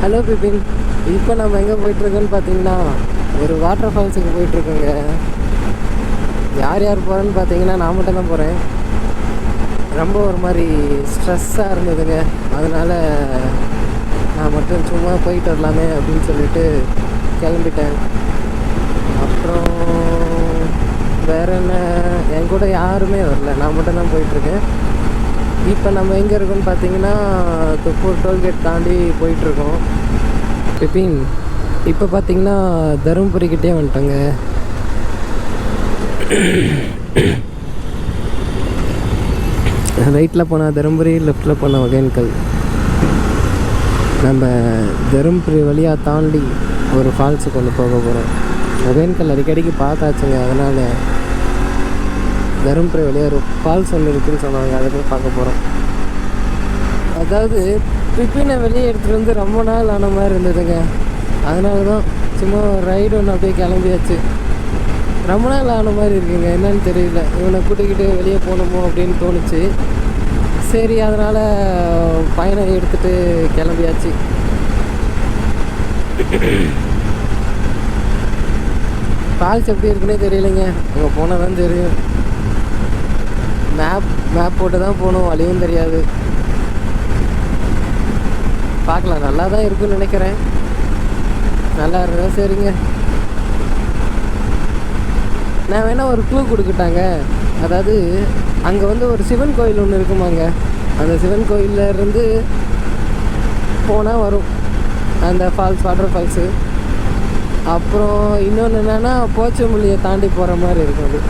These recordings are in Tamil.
ஹலோ பிபின், இப்போ நம்ம எங்கே போயிட்டுருக்கோன்னு பார்த்தீங்கன்னா ஒரு வாட்டர் ஃபால்ஸுக்கு போயிட்டுருக்கோங்க. யார் யார் போகிறேன்னு பார்த்தீங்கன்னா நான் மட்டும் தான் போகிறேன். ரொம்ப ஒரு மாதிரி ஸ்ட்ரெஸ்ஸாக இருந்ததுங்க. அதனால் நான் மட்டும் சும்மா போயிட்டு வரலாமே அப்படின்னு சொல்லிட்டு கிளம்பிட்டேன். அப்புறம் வேறு என்ன, என் கூட யாருமே வரல, நான் மட்டும் தான் போயிட்டுருக்கேன். இப்போ நம்ம எங்கே இருக்கோன்னு பார்த்தீங்கன்னா துப்பூர் டோல்கேட் தாண்டி போயிட்டுருக்கோம். பிபின், இப்போ பார்த்தீங்கன்னா தருமபுரிக்கிட்டே வந்துட்டோங்க. ரைட்டில் போனால் தருமபுரி, லெஃப்டில் போனால் ஒகேனக்கல். நம்ம தருமபுரி வழியாக தாண்டி ஒரு ஃபால்ஸுக்கு ஒன்று போக போகிறோம். ஒகேனக்கல் அடிக்கடிக்கு பார்த்தாச்சுங்க, அதனால் தருமபுரி வழியாக ஒரு ஃபால்ஸ் ஒன்று இருக்குதுன்னு சொன்னாங்க, அதை போய் பார்க்க போகிறோம். அதாவது பிப்பினை வெளியே எடுத்துகிட்டு வந்து ரொம்ப நாள் ஆன மாதிரி இருந்ததுங்க. அதனால தான் சும்மா ஒரு ரைடு ஒன்று அப்படியே கிளம்பியாச்சு. ரொம்ப நாள் ஆன மாதிரி இருக்குங்க, என்னன்னு தெரியல. இவனை கூட்டிக்கிட்டு வெளியே போகணுமோ அப்படின்னு தோணுச்சு. சரி, அதனால் பயணம் எடுத்துகிட்டு கிளம்பியாச்சு. ஃபால்ஸ் எப்படி இருக்குன்னே தெரியலைங்க, அங்கே போனால் தான் தெரியும். மேப் போட்டு தான் போகணும், வழியும் தெரியாது. பார்க்கலாம், நல்லா தான் இருக்குன்னு நினைக்கிறேன். நல்லா இருந்தா சரிங்க. நான் வேணால் ஒரு க்ளூ கொடுத்துட்டாங்க. அதாவது அங்கே வந்து ஒரு சிவன் கோயில் ஒன்று இருக்குமாங்க. அந்த சிவன் கோயிலேருந்து போனால் வரும் அந்த ஃபால்ஸ், வாட்டர் ஃபால்ஸு. அப்புறம் இன்னொன்று என்னென்னா போச்சமல்லியை தாண்டி போகிற மாதிரி இருக்கும். அது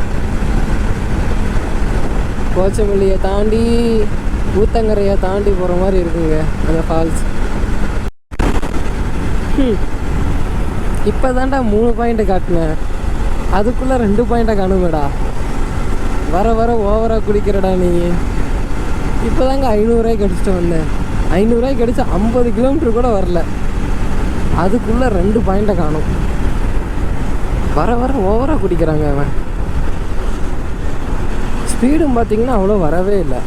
போச்சமல்லியை தாண்டி ஊத்தங்கரையை தாண்டி போகிற மாதிரி இருக்குங்க அந்த ஃபால்ஸ். இப்போ தான்டா 3 பாயிண்ட்டை காட்டினேன், அதுக்குள்ளே 2 பாயிண்ட்டை காணுமேடா. வர வர ஓவராக குடிக்கிறடா நீ. இப்போ தாங்க 500 ரூபாய்க்கு அடிச்சுட்டு வந்தேன். 500 ரூபாய்க்கு அடித்து 50 கிலோமீட்டர் கூட வரல, அதுக்குள்ளே 2 பாயிண்ட்டை காணும். வர வர ஓவராக குடிக்கிறாங்க அவன். ஸ்பீடும் பார்த்திங்கன்னா அவ்வளோ வரவே இல்லை.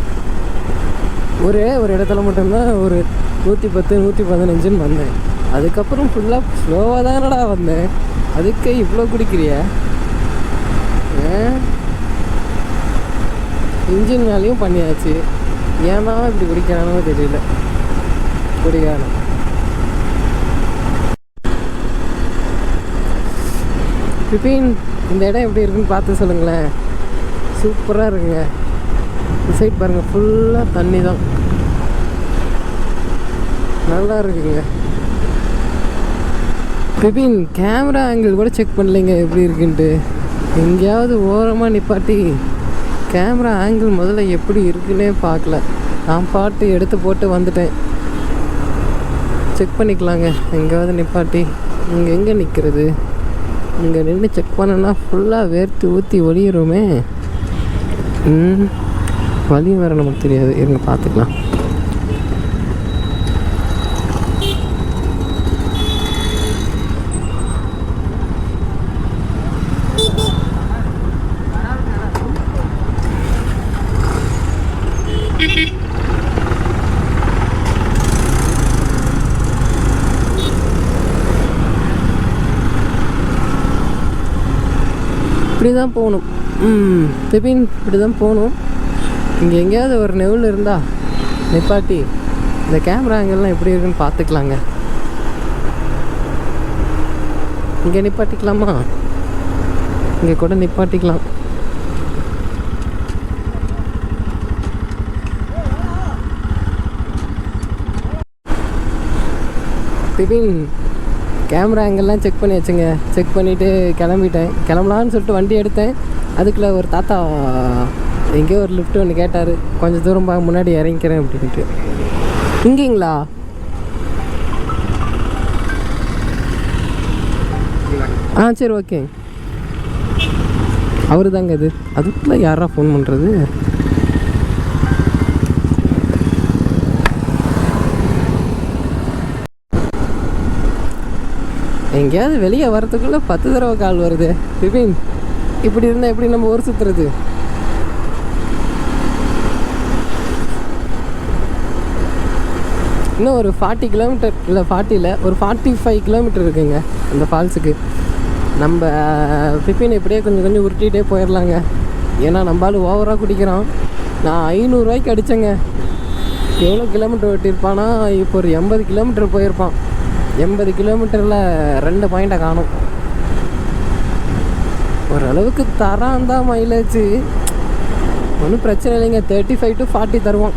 ஒரே ஒரு இடத்துல மட்டும்தான் ஒரு 110 115ன்னு வந்தேன். அதுக்கப்புறம் ஃபுல்லாக ஸ்லோவாக தானடா வந்தேன். அதுக்கே இவ்வளோ குடிக்கிறிய? இன்ஜின் மேலேயும் பண்ணியாச்சு, ஏன்னா இப்படி குடிக்கிறானோ தெரியல. குடிக்கான பிபின், இந்த இடம் எப்படி இருக்குன்னு பார்த்து சொல்லுங்களேன். சூப்பராக இருக்குங்க. இந்த சைட் பாருங்கள், ஃபுல்லாக தண்ணி தான், நல்லா இருக்குங்க. பிபின், கேமரா ஆங்கிள் கூட செக் பண்ணலைங்க எப்படி இருக்குன்ட்டு. எங்கேயாவது ஓரமாக நிப்பாட்டி கேமரா ஆங்கிள் முதல்ல எப்படி இருக்குன்னே பார்க்கல. நான் பாட்டு எடுத்து போட்டு வந்துட்டேன். செக் பண்ணிக்கலாங்க எங்கேயாவது நிப்பாட்டி. இங்கே எங்கே நிற்கிறது? இங்கே நின்று செக் பண்ணோன்னா ஃபுல்லாக வேர்த்து ஊற்றி ஒளியிறோமே. வழி வேறு நமக்கு தெரியாது, இருங்க பார்த்துக்கலாம். இப்படி தான் போகணும். பிபின், இப்படி தான் போகணும். இங்கே எங்கேயாவது ஒரு நெவில் இருந்தால் நிப்பாட்டி இந்த கேமரா ஆங்கிள்லாம் எப்படி இருக்குன்னு பார்த்துக்கலாங்க. இங்கே நிப்பாட்டிக்கலாமா? இங்கே கூட நிப்பாட்டிக்கலாம். பிபின், கேமரா ஆங்கிள்லாம் செக் பண்ணி வச்சுங்க. செக் பண்ணிவிட்டு கிளம்பிட்டேன். கிளம்பலான்னு சொல்லிட்டு வண்டி எடுத்தேன். அதுக்குள்ளே ஒரு தாத்தா எங்கேயோ ஒரு லிஃப்ட் ஒன்று கேட்டார். கொஞ்சம் தூரம் முன்னாடி இறங்கிக்கிறேன் அப்படின்ட்டு. இங்கேங்களா? சரி, ஓகே. அவரு தாங்க இது. அதுக்குள்ளே யாரா ஃபோன் பண்ணுறது? எங்கேயாவது வெளியே வரத்துக்குள்ளே 10 தடவை கால் வருது. பிபின், இப்படி இருந்தால் எப்படி நம்ம ஊர் சுற்றுறது? இன்னும் ஒரு 40 கிலோமீட்டர் இல்லை 40 ஒரு 45 கிலோமீட்டர் இருக்குங்க அந்த ஃபால்ஸுக்கு. நம்ம பிப்பின் இப்படியே கொஞ்சம் கொஞ்சம் உருட்டிகிட்டே போயிடலாங்க. ஏன்னா நம்மளால ஓவராக குடிக்கிறான். நான் 500 ரூபாய்க்கு அடித்தேங்க. எவ்வளோ கிலோமீட்டர் ஓட்டியிருப்பானா, இப்போ ஒரு 80 கிலோமீட்டர் போயிருப்பான். 80 கிலோமீட்டரில் 2 பாயிண்ட்டை காணும். ஓரளவுக்கு தரான் தான் மைலேஜ், ஒன்றும் பிரச்சனை இல்லைங்க. 35 to 40 தருவான்.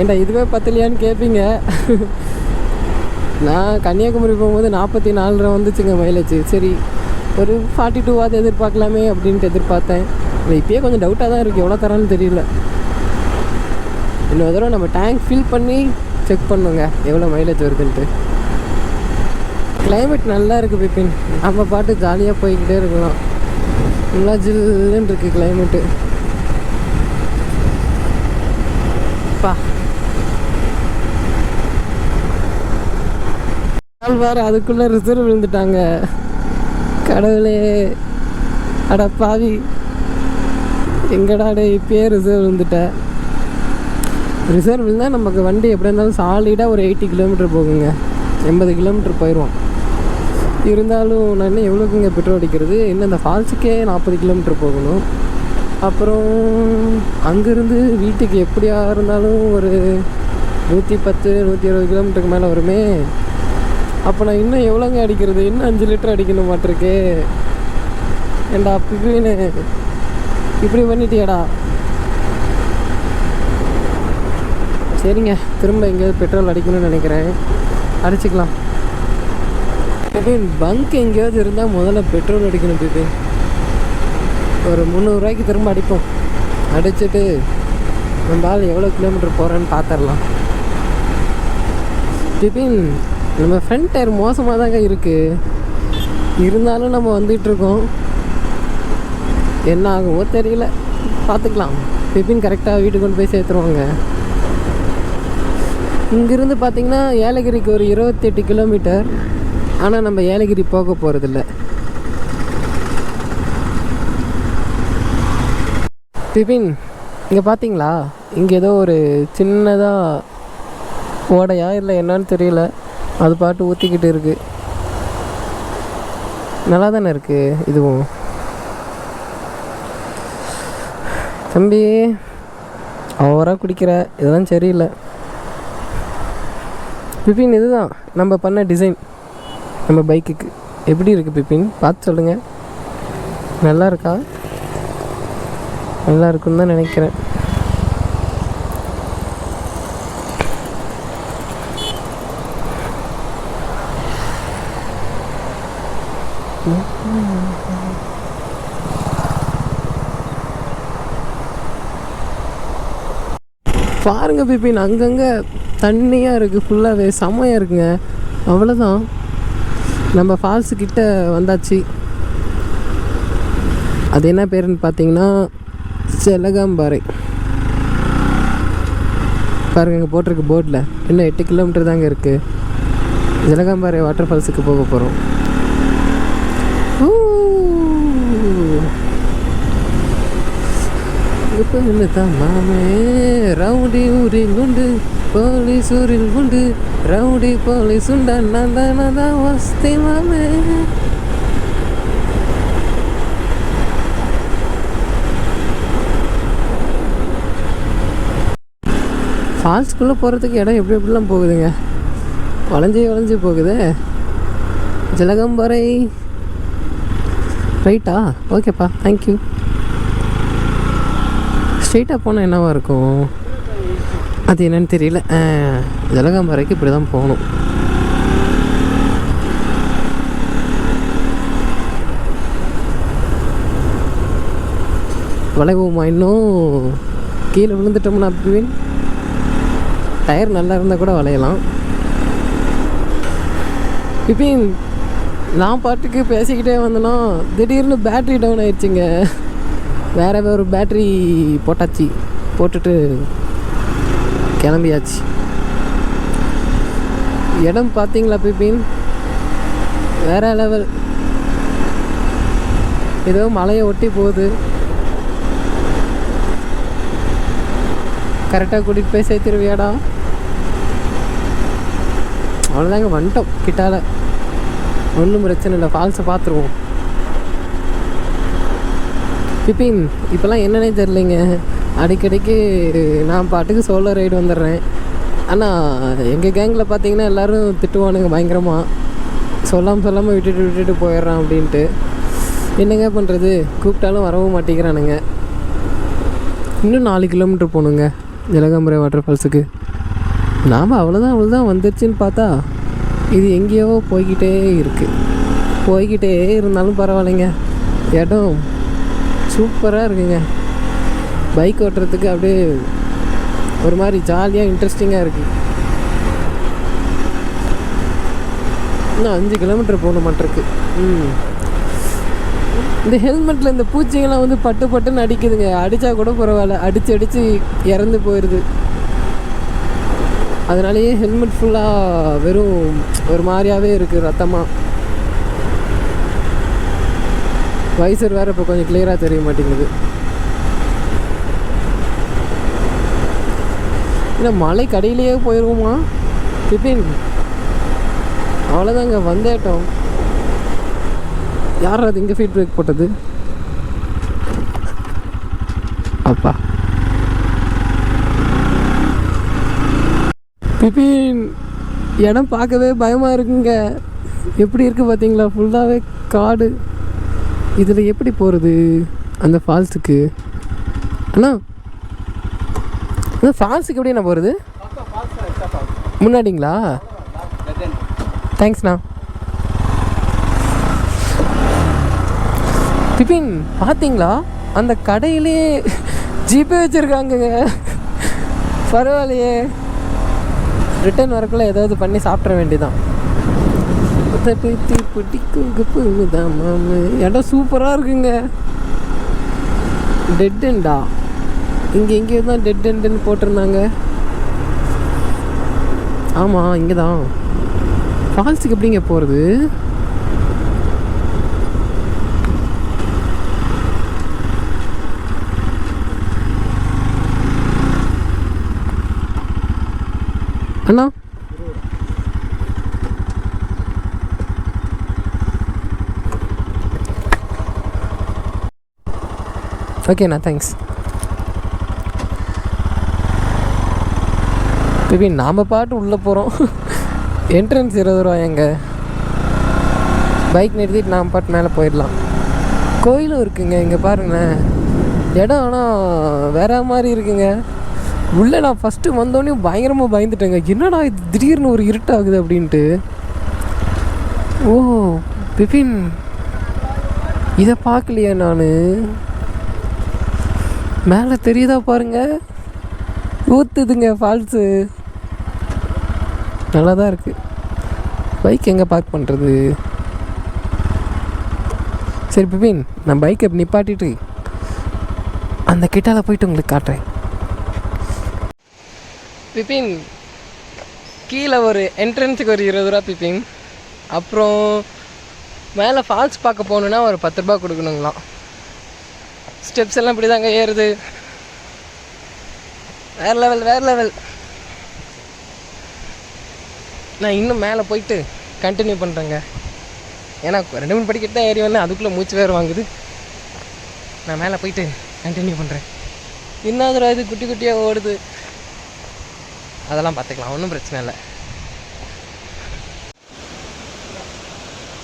ஏண்டா இதுவே பத்தலையான்னு கேட்பீங்க. நான் கன்னியாகுமரி போகும்போது 44 வந்துச்சுங்க மைலேஜ். சரி ஒரு 42 எதிர்பார்க்கலாமே அப்படின்ட்டு எதிர்பார்த்தேன். இப்போயே கொஞ்சம் டவுட்டாக தான் இருக்குது, எவ்வளோ தரான்னு தெரியல. இன்னொரு தடவை நம்ம டேங்க் ஃபில் பண்ணி செக் பண்ணுங்க எவ்வளோ மைலேஜ் வருதுன்ட்டு. கிளைமேட் நல்லா இருக்குது பிப்பின், நம்ம பாட்டு ஜாலியாக போய்கிட்டே இருக்கலாம். நல்லா ஜில்லுன்னு இருக்குது கிளைமேட்டு. பா வேறு அதுக்குள்ளே ரிசர்வ் விழுந்துட்டாங்க. கடவுளே, அட பாவி, எங்கடாடே இப்பயே ரிசர்வ் விழுந்துட்டேன். ரிசர்வ் விழுந்தால் நமக்கு வண்டி எப்படி இருந்தாலும் சாலிடாக ஒரு 80 கிலோமீட்டர் போகுங்க. 80 கிலோமீட்டர் போயிடுவோம். இருந்தாலும் நான் இன்னும் எவ்வளோக்குங்க பெட்ரோல் அடிக்கிறது? இன்னும் இந்த ஃபால்ஸுக்கே 40 கிலோமீட்டர் போகணும். அப்புறம் அங்கேருந்து வீட்டுக்கு எப்படியா இருந்தாலும் ஒரு 110 120 கிலோமீட்டருக்கு மேலே வருமே. அப்போ நான் இன்னும் எவ்வளோங்க அடிக்கிறது? இன்னும் 5 லிட்டர் அடிக்கணும் மாட்டிருக்கு. ஏண்டா பிபின்னு இப்படி பண்ணிட்டியாடா? சரிங்க, திரும்ப எங்கேயாவது பெட்ரோல் அடிக்கணும்னு நினைக்கிறேன். அடிச்சுக்கலாம். பிபின் பங்க் எங்கேயாவது இருந்தால் முதல்ல பெட்ரோல் அடிக்கணும் பிபின். ஒரு 300 ரூபாய்க்கு திரும்ப அடிப்போம். அடிச்சுட்டு நம்ம ஆள் எவ்வளோ கிலோமீட்டர் போகிறேன்னு பார்த்துடலாம். பிபின் நம்ம ஃப்ரண்ட் டயர் மோசமாக தாங்க இருக்குது. இருந்தாலும் நம்ம வந்துகிட்ருக்கோம். என்ன ஆகுமோ தெரியல, பார்த்துக்கலாம். பிபின் கரெக்டாக வீட்டுக்கு கொண்டு போய் சேர்த்துருவாங்க. இங்கேருந்து பார்த்திங்கன்னா ஏலகிரிக்கு ஒரு 28 கிலோமீட்டர். ஆனால் நம்ம ஏலகிரி போக போகிறதில்ல. பிபின் இங்கே பார்த்தீங்களா, இங்கே ஏதோ ஒரு சின்னதாக ஓடையா இல்லை என்னன்னு தெரியல, அது பாட்டு ஊற்றிக்கிட்டு இருக்குது. நல்லா தானே இருக்குது இதுவும். தம்பி ஓவராக குடிக்கிற, இதெல்லாம் சரியில்லை. பிபின் இதுதான் நம்ம பண்ண டிசைன் நம்ம பைக்குக்கு. எப்படி இருக்குது பிபின், பார்த்து சொல்லுங்கள். நல்லா இருக்கா? நல்லா இருக்குன்னு தான் நினைக்கிறேன். பாருங்க பிபின், அங்கங்கே தண்ணியாக இருக்குது, ஃபுல்லாகவே செம்மையாக இருக்குங்க. அவ்வளோதான், நம்ம ஃபால்ஸுக்கிட்ட வந்தாச்சு. அது என்ன பேருன்னு பார்த்தீங்கன்னா ஜலகாம்பாறை. பாருங்க இங்கே போட்டிருக்கு போர்டில். இன்னும் 8 கிலோமீட்டர் தாங்க இருக்குது. ஜலகாம்பாறை வாட்டர் ஃபால்ஸுக்கு போக போகிறோம். இப்போ என்னதான் மாமே ரவுடி ஊரில் உண்டு, போலீஸ் ஊரில் உண்டு, ரவுடி போலீஸ் உண்டா, நான் தான் வஸ்தி மாமே. ஃபால்ஸ்குள்ளே போகிறதுக்கு இடம் எப்படி எப்படிலாம் போகுதுங்க, வளைஞ்சி போகுது. ஜலகம்பரை ரைட்டா? ஓகேப்பா, தேங்க்யூ. ஸ்ட்ரெயிட்டாக போனால் என்னவா இருக்கும் அது என்னன்னு தெரியல. ஜலகாம்பரைக்கு இப்படி தான் போகணும். வளைவோமா? இன்னும் கீழே விழுந்துட்டோம்னா பிபின், டயர் நல்லா இருந்தால் கூட வளையலாம். பிபின் நான் பாட்டுக்கு பேசிக்கிட்டே வந்தேன்னா திடீர்னு பேட்ரி டவுன் ஆயிடுச்சுங்க. வேறு ஒரு பேட்ரி போட்டாச்சு, போட்டுட்டு கிளம்பியாச்சு. இடம் பார்த்தீங்களா பிபின், வேற லெவல். ஏதோ மலையை ஒட்டி போகுது. கரெக்டாக கூட்டிகிட்டு போய் சேர்த்துருவியாடா? அவ்வளோதாங்க, வந்துட்டோம் கிட்டால. ஒன்றும் பிரச்சனை இல்லை, ஃபால்ஸை பார்த்துருவோம். பிபின் இப்போல்லாம் என்னன்னே தெரிலிங்க, அடிக்கடிக்கு நான் பாட்டுக்கு சோலோ ரைடு வந்துடுறேன். ஆனால் எங்கள் கேங்கில் பார்த்தீங்கன்னா எல்லோரும் திட்டுவானுங்க பயங்கரமாக, சொல்லாமல் விட்டுட்டு போயிடுறான் அப்படின்ட்டு. என்னங்க பண்ணுறது, கூப்பிட்டாலும் வரவும் மாட்டேங்கிறானுங்க. இன்னும் 4 கிலோமீட்டர் போகணுங்க ஜலகாம்பரை வாட்டர் ஃபால்ஸுக்கு. நாம் அவ்வளோதான் வந்துருச்சுன்னு பார்த்தா இது எங்கேயோ போய்கிட்டே இருந்தாலும் பரவாயில்லைங்க. இடம் சூப்பராக இருக்குங்க. பைக் ஓட்டுறதுக்கு அப்படியே ஒரு மாதிரி ஜாலியாக இன்ட்ரெஸ்டிங்காக இருக்குது. இன்னும் 5 கிலோமீட்டர் போகணும் மாட்டிருக்கு. இந்த ஹெல்மெட்டில் இந்த பூச்சிகள்லாம் வந்து பட்டுன்னு அடிக்குதுங்க. அடித்தா கூட பரவாயில்ல, அடித்து இறந்து போயிடுது. அதனாலேயே ஹெல்மெட் ஃபுல்லாக வெறும் ஒரு மாதிரியாகவே இருக்குது, ரத்தமாக. வைசர் வேறு இப்போ கொஞ்சம் கிளியராக தெரிய மாட்டேங்குது. இல்லை மலை கடையிலேயே போயிடுவோமா பிபின்? அவ்வளோதாங்க, வந்தேட்டோம். யார் அது இங்கே ஃபீட் பிரேக் போட்டது? அப்பா பிபின், இடம் பார்க்கவே பயமாக இருக்குங்க. எப்படி இருக்குது பார்த்தீங்களா? ஃபுல்லாகவே காடு. இதில் எப்படி போகிறது அந்த ஃபால்ஸுக்கு? அண்ணா அந்த ஃபால்ஸுக்கு எப்படி என்ன போகிறது? முன்னாடிங்களா? தேங்க்ஸ்ண்ணா. பிபின் பார்த்தீங்களா, அந்த கடையிலே ஜிபே வச்சுருக்காங்கங்க. பரவாயில்லையே, ரிட்டர்ன் வரக்குள்ள ஏதாவது பண்ணி சாப்பிட்ற வேண்டியதான். இடம் சூப்பராக இருக்குங்க. டெட் எண்டா? இங்கே எங்கேயோ தான் டெட் எண்டுன்னு போட்டிருந்தாங்க. ஆமாம், இங்கே தான். ஃபால்ஸுக்கு எப்படிங்க போகிறது? அண்ணா ஓகேண்ணா, தேங்க்ஸ். பிபி நாம் பாட்டு உள்ளே போகிறோம். என்ட்ரன்ஸ் 20 ரூபாயங்க. பைக் நிறுத்திட்டு நாம் பாட்டு மேலே போயிடலாம். கோயிலும் இருக்குங்க இங்கே பாருங்களேன். இடம் ஆனால் வேற மாதிரி இருக்குங்க. உள்ளே நான் ஃபஸ்ட்டு வந்தோடனே பயங்கரமாக பயந்துட்டேங்க. என்னடா இது திடீர்னு ஒரு இருட்டாகுது அப்படின்ட்டு. ஓ பிபின், இதை பார்க்கலையா நான்? மேலே தெரியுதா பாருங்க, ஊற்றுதுங்க ஃபால்ஸு. நல்லா தான் இருக்குது. பைக் எங்கே பார்க் பண்ணுறது? சரி பிபின், நான் பைக்கை நிப்பாட்டிட்டு அந்த கிட்டால போயிட்டு உங்களுக்கு காட்டுறேன். பிபின், கீழே ஒரு என்ட்ரன்ஸுக்கு ஒரு 20 ரூபா பிபின். அப்புறம் மேலே ஃபால்ஸ் பார்க்க போகணுன்னா ஒரு 10 ரூபா கொடுக்கணுங்களாம். ஸ்டெப்ஸ் எல்லாம் இப்படி தாங்க ஏறுது. வேறு லெவல். நான் இன்னும் மேலே போயிட்டு கண்டினியூ பண்ணுறேங்க. ஏன்னா 2-3 படிக்கிட்டு தான் ஏறி வந்தேன், அதுக்குள்ளே மூச்சு வேறு வாங்குது. நான் மேலே போயிட்டு கண்டினியூ பண்ணுறேன். இன்னொரு இது குட்டி குட்டியாக ஓடுது, அதெல்லாம் பார்த்துக்கலாம், ஒன்றும் பிரச்சனை இல்லை.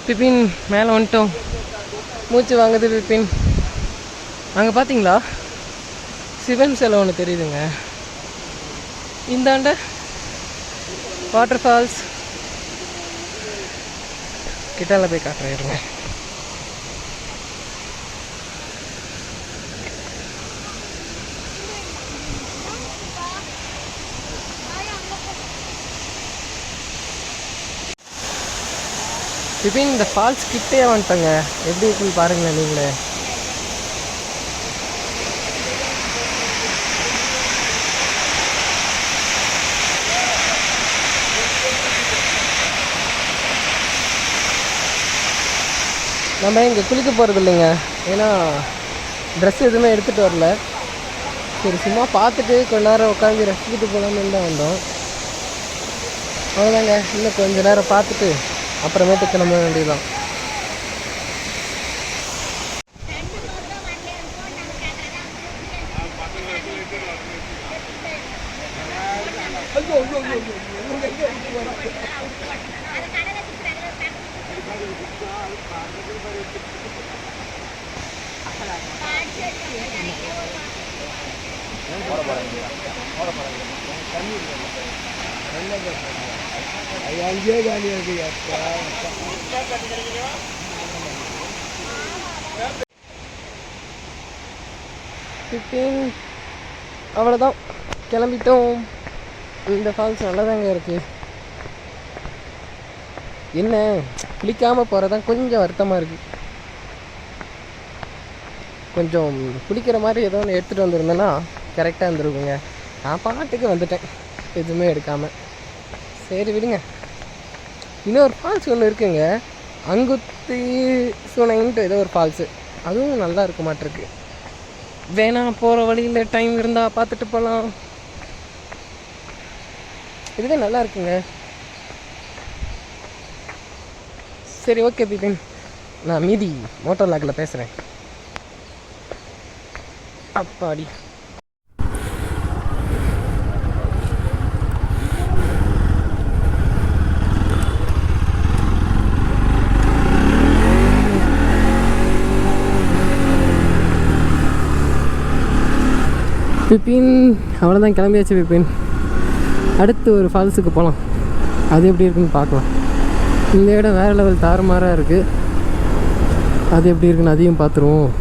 பிபின் மேலே வந்துட்டோம். மூச்சு வாங்குது பிபின். அங்கே பார்த்தீங்களா சிவன் சிலை ஒன்று தெரியுதுங்க. இந்தாண்ட வாட்டர் ஃபால்ஸ் கிட்டால போய் காட்டுறேன். பிபின் இந்த ஃபால்ஸ் கிட்டே வந்துட்டோங்க. எப்படி இருக்குன்னு பாருங்களேன் நீங்களே. நம்ம இங்கே குளிக்க போகிறது இல்லைங்க, ஏன்னா ட்ரெஸ் எதுவுமே எடுத்துகிட்டு வரல. சரி சும்மா பார்த்துட்டு கொஞ்ச நேரம் உட்காந்து ரசிக்கிட்டு போகலான்னு தான் வந்தோம். அவ்வளோதாங்க, இன்னும் கொஞ்சம் நேரம் பார்த்துட்டு அப்புறமேட்டு கிளம்ப வேண்டியதுதான். அவ்வளோதான், கிளம்பிட்டோம். இந்த ஃபால்ஸ் நல்லாதாங்க இருக்குது. என்ன குளிக்காமல் போகிறதான் கொஞ்சம் வருத்தமாக இருக்குது. கொஞ்சம் குளிக்கிற மாதிரி ஏதோ ஒன்று எடுத்துகிட்டு வந்துருந்தேன்னா கரெக்டாக இருந்துருக்குங்க. நான் பாட்டுக்கு வந்துட்டேன் எதுவுமே எடுக்காமல். சரி விடுங்க. இன்னொரு ஃபால்ஸ் ஒன்று இருக்குங்க, அங்குத்தி சுனைன்ட்டு ஏதோ ஒரு ஃபால்ஸு, அதுவும் நல்லா இருக்க மாட்டிருக்கு. வேணா போகிற வழியில் டைம் இருந்தால் பார்த்துட்டு போகலாம். இதுவே நல்லா இருக்குங்க. சரி ஓகே பிபின், நான் மீதி மோட்டார் லாக்கில் பேசுகிறேன். அப்பாடி பிபின், அவ்வளோதான் கிளம்பியாச்சு பிபின். அடுத்து ஒரு ஃபால்ஸுக்கு போகலாம், அது எப்படி இருக்குன்னு பார்க்கலாம். இந்த இடம் வேறு லெவல் தாறுமாறாக இருக்குது, அது எப்படி இருக்குன்னு அதையும் பார்த்துருவோம்.